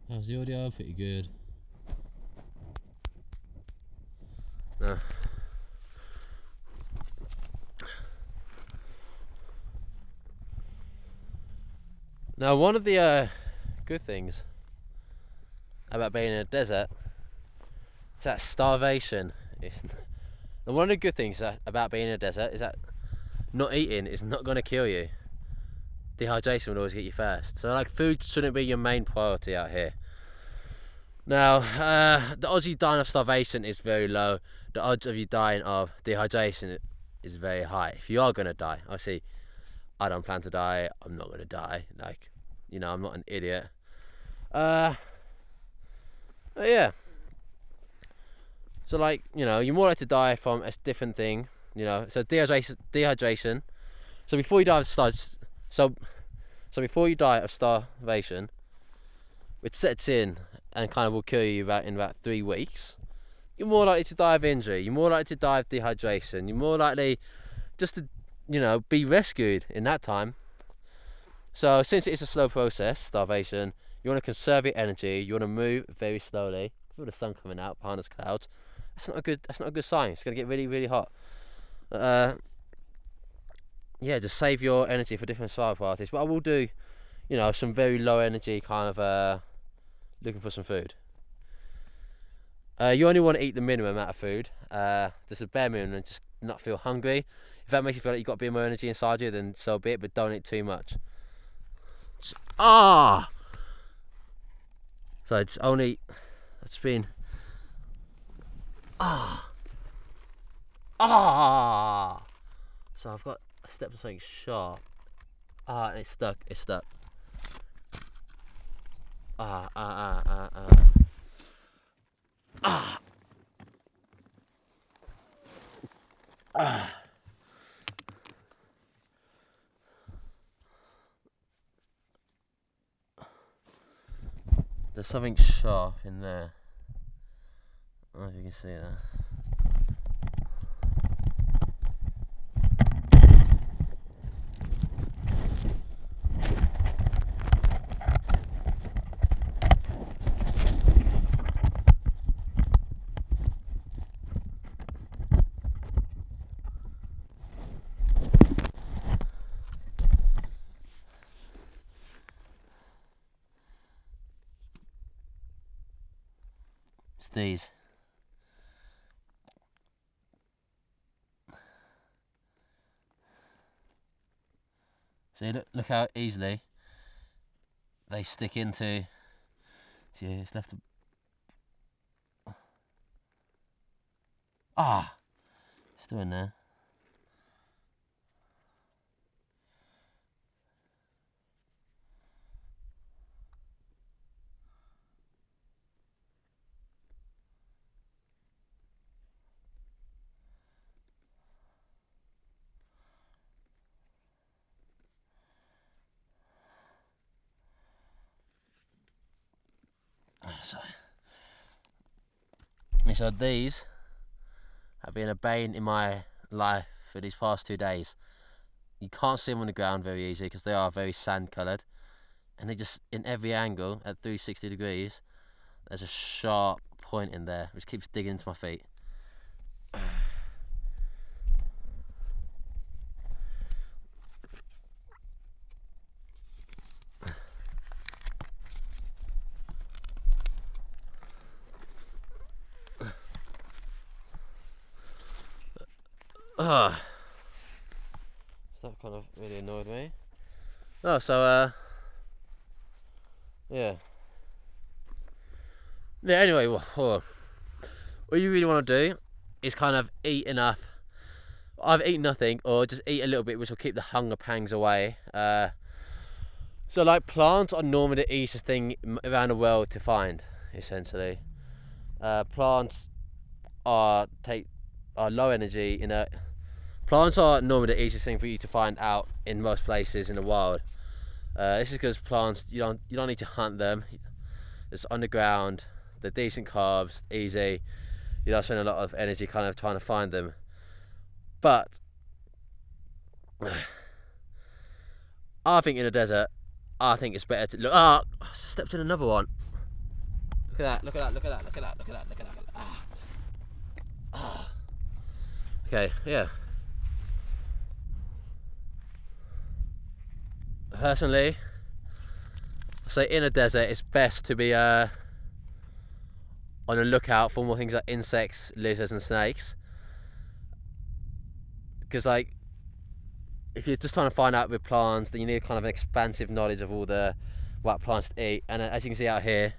How's the audio? Pretty good. Now, one of the good things about being in a desert is that starvation. And one of the good things about being in a desert is that not eating is not going to kill you. Dehydration will always get you first. So, like, food shouldn't be your main priority out here. Now, the odds of you dying of starvation is very low. The odds of you dying of dehydration is very high. If you are going to die, obviously, I don't plan to die. I'm not going to die. Like, you know, I'm not an idiot. But yeah. So, like, you know, you're more likely to die from a different thing. You know, so dehydration. So before you die of before you die of starvation, which sets in and kind of will kill you in about 3 weeks, you're more likely to die of injury. You're more likely to die of dehydration. You're more likely just to, you know, be rescued in that time. So since it is a slow process, starvation, you want to conserve your energy. You want to move very slowly. Feel the sun coming out behind us clouds. That's not a good sign. It's gonna get really, really hot. Yeah, just save your energy for different survival parties. But I will do, you know, some very low energy kind of looking for some food. You only want to eat the minimum amount of food. Just a bare minimum, and just not feel hungry. If that makes you feel like you've got a bit more energy inside you, then so be it. But don't eat too much. So it's only. It's been. So I've got a step to something sharp. And it's stuck. It's stuck. There's something sharp in there. I don't know if you can see that. It's these. See, look how easily they stick into you. It's left to... Still in there. So these have been a bane in my life for these past 2 days. You can't see them on the ground very easily because they are very sand coloured, and they just, in every angle at 360 degrees, there's a sharp point in there which keeps digging into my feet. That kind of really annoyed me. Yeah. Anyway, what you really want to do is kind of eat enough. Either eat nothing or just eat a little bit, which will keep the hunger pangs away. So, like, plants are normally the easiest thing around the world to find, essentially. Plants are low energy. Plants are normally the easiest thing for you to find out in most places in the wild. This is because plants, you don't need to hunt them. It's underground. They're decent carbs, easy. You don't spend a lot of energy kind of trying to find them. But I think in a desert, I think it's better to look. I stepped in another one. Look at that, look at that, look at that, look at that, look at that, look at that. Ah. Ah. Okay, yeah. Personally, I say in a desert it's best to be on a lookout for more things like insects, lizards and snakes. Because like, if you're just trying to find out with plants, then you need kind of an expansive knowledge of all the what plants to eat. And as you can see out here,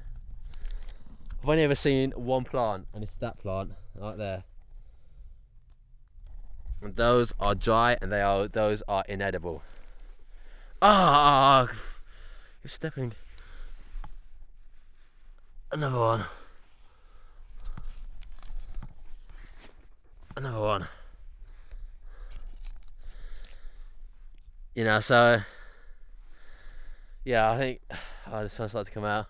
I've only ever seen one plant, and it's that plant right there. And those are dry, and those are inedible. Ah, you're stepping. Another one. Another one. You know, so yeah, I think the sun's starting to come out.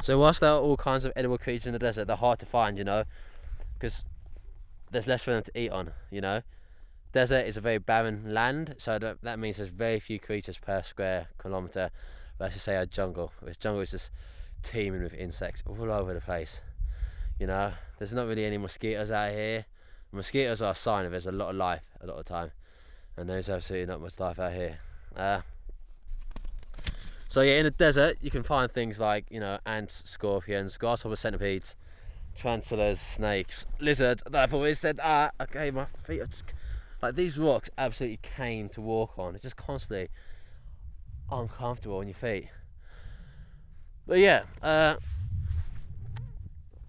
So whilst there are all kinds of edible creatures in the desert, they're hard to find, you know, because there's less for them to eat on, you know. Desert is a very barren land, so that means there's very few creatures per square kilometre versus say a jungle. Whereas jungle is just teeming with insects all over the place, you know. There's not really any mosquitoes out here. Mosquitoes are a sign of there's a lot of life a lot of the time, and there's absolutely not much life out here. So yeah, in the desert you can find things like, you know, ants, scorpions, grasshoppers, centipedes, tarantulas, snakes, lizards. I've always said, okay, my feet are just like, these rocks absolutely cane to walk on. It's just constantly uncomfortable on your feet. But yeah,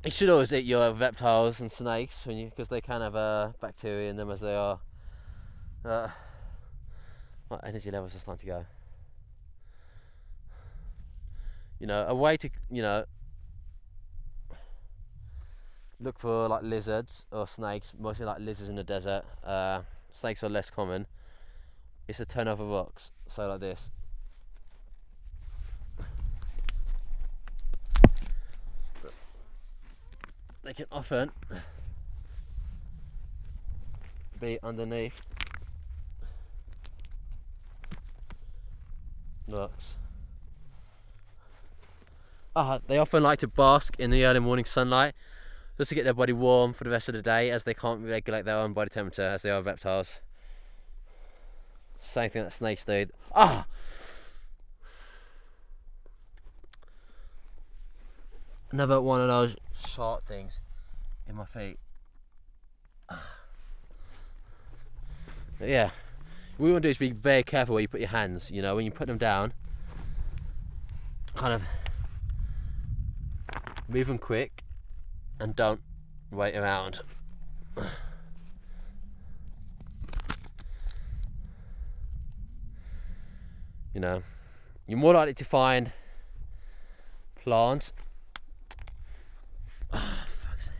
you should always eat your reptiles and snakes because they can have bacteria in them as they are. My energy levels are starting to go. You know, a way to, you know, look for like lizards or snakes, mostly like lizards in the desert. Snakes are less common. It's to turn over rocks, so like this. They can often be underneath rocks. They often like to bask in the early morning sunlight just to get their body warm for the rest of the day, as they can't regulate their own body temperature as they are reptiles. Same thing that snakes do. Another one of those sharp things in my feet. But yeah, what you want to do is be very careful where you put your hands. You know, when you put them down, kind of move them quick and don't wait around. You know, you're more likely to find plants. Fuck's sake.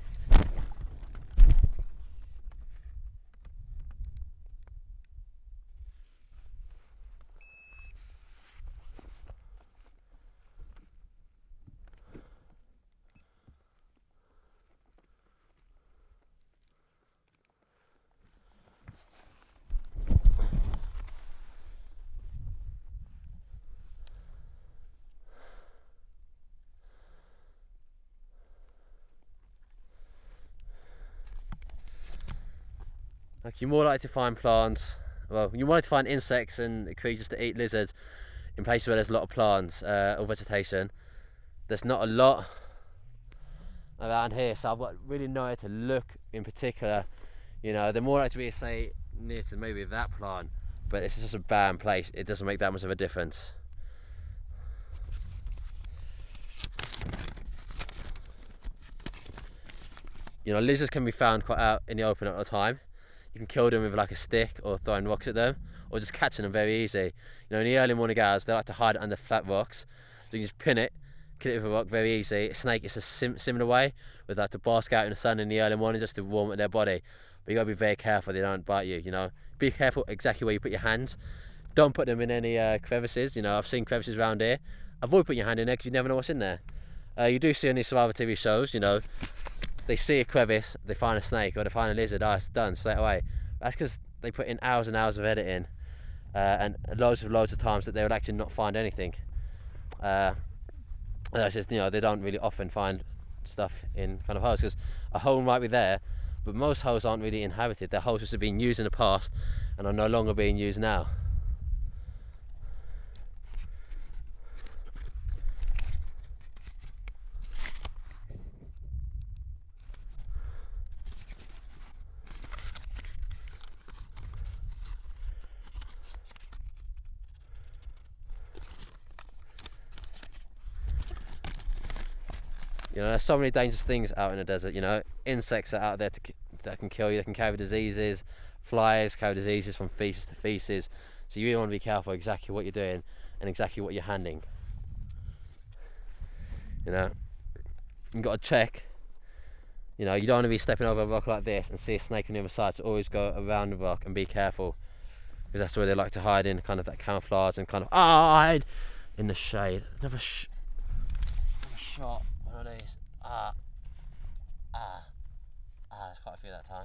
Like, you're more likely to find plants, well, you're more likely to find insects and creatures to eat lizards in places where there's a lot of plants or vegetation. There's not a lot around here, so I've got really nowhere to look in particular. You know, they're more likely to be, say, near to maybe that plant, but it's just a barren place. It doesn't make that much of a difference. You know, lizards can be found quite out in the open at the time. You can kill them with like a stick or throwing rocks at them, or just catching them very easy. You know, in the early morning hours, they like to hide under flat rocks. So you just pin it, kill it with a rock very easy. A snake is a similar way, with like to bask out in the sun in the early morning just to warm up their body. But you gotta be very careful they don't bite you. You know, be careful exactly where you put your hands. Don't put them in any crevices. You know, I've seen crevices around here. avoid putting your hand in there because you never know what's in there. You do see on these survival TV shows, you know, they see a crevice, they find a snake or they find a lizard, it's done straight away. That's because they put in hours and hours of editing and loads of times that they would actually not find anything. That's just, you know, they don't really often find stuff in kind of holes because a hole might be there, but most holes aren't really inhabited. They're holes which have been used in the past and are no longer being used now. You know, there's so many dangerous things out in the desert. You know, insects are out there that can kill you. They can carry diseases. Flies carry diseases from feces to feces. So you really want to be careful exactly what you're doing and exactly what you're handling. You know, you've got to check. You know, you don't want to be stepping over a rock like this and see a snake on the other side. So always go around the rock and be careful, because that's where they like to hide in, kind of that camouflage and kind of hide in the shade. Never shot one of these. There's quite a few that time.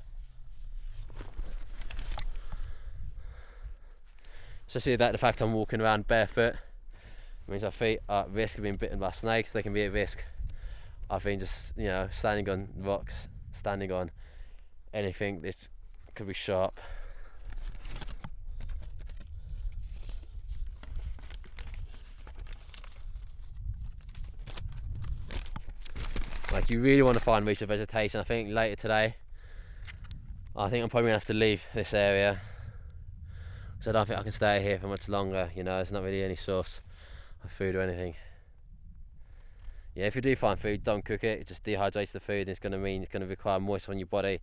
So see that the fact I'm walking around barefoot means our feet are at risk of being bitten by snakes. They can be at risk of being just, you know, standing on rocks, standing on anything that could be sharp. Like, you really want to find reach of vegetation. I think later today, I think I'm probably gonna have to leave this area, so I don't think I can stay here for much longer. You know, there's not really any source of food or anything. Yeah, if you do find food, don't cook it. It just dehydrates the food, and it's gonna mean it's gonna require moisture on your body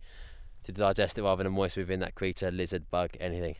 to digest it rather than moisture within that creature, lizard, bug, anything.